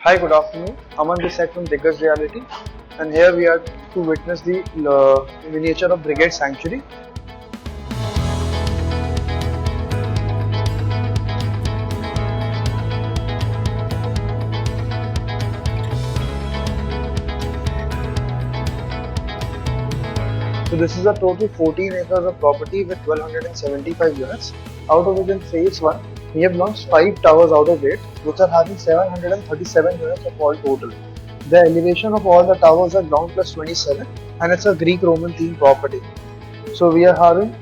Hi, good afternoon. I'm on this side from Diggaj Reality, and here we are to witness the miniature of Brigade Sanctuary. So this is a total 14 acres of property with 1275 units. Out of which in phase 1, we have launched 5 towers out of 8, which are having 737 units of all total. The elevation of all the towers are ground plus 27, and it's a Greek Roman themed property. So we are having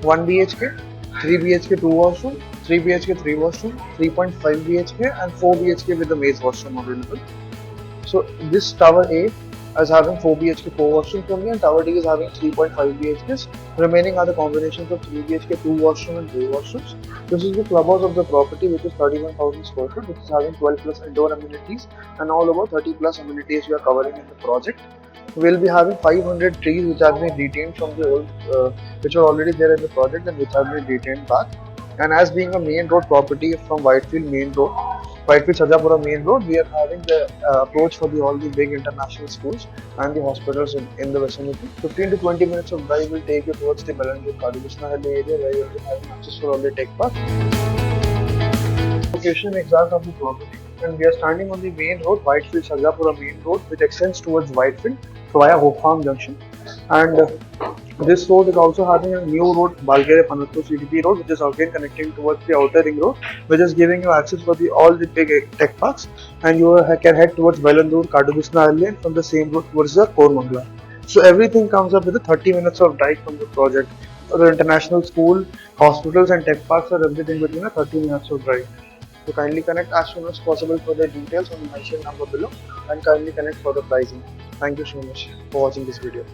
1 BHK, 3 BHK 2 washroom, 3 BHK 3 washroom, 3.5 BHK and 4 BHK with the maze washroom available. So this tower A is having 4 BHK 4 washrooms only, and tower D is having 3.5 BHKs. Remaining are the combinations of 3 BHK 2 washroom and 3 washrooms. This is the clubhouse of the property, which is 31,000 square feet, which is having 12 plus indoor amenities and all over 30 plus amenities we are covering in the project. We'll be having 500 trees which have been retained from the old, which were already there in the project and which have been retained back. And as being a main road property from Whitefield main road, Whitefield 𝐻𝐿 main road, we are having the approach for all the big international schools and the hospitals in the vicinity. 15 to 20 minutes of drive will take you towards the Bangalore 𝐲𝐻𝐿𝐻 area, where you will be having access for all the tech park. Location exact of the property, and we are standing on the main road, Whitefield 𝐻𝐿 main road, which extends towards Whitefield via Hope Farm Junction. And this road is also having a new road, Bangalore CDP road, which is again connecting towards the outer ring road, which is giving you access for all the big tech parks, and you can head towards 𝗲𝗏𝗏 and from the same road towards the Koramangala. So everything comes up with a 30 minutes of drive from the project. The international school, hospitals and tech parks are everything within a 30 minutes of drive. So kindly connect as soon as possible for the details on the mentioned number below, and kindly connect for the pricing. Thank you so much for watching this video.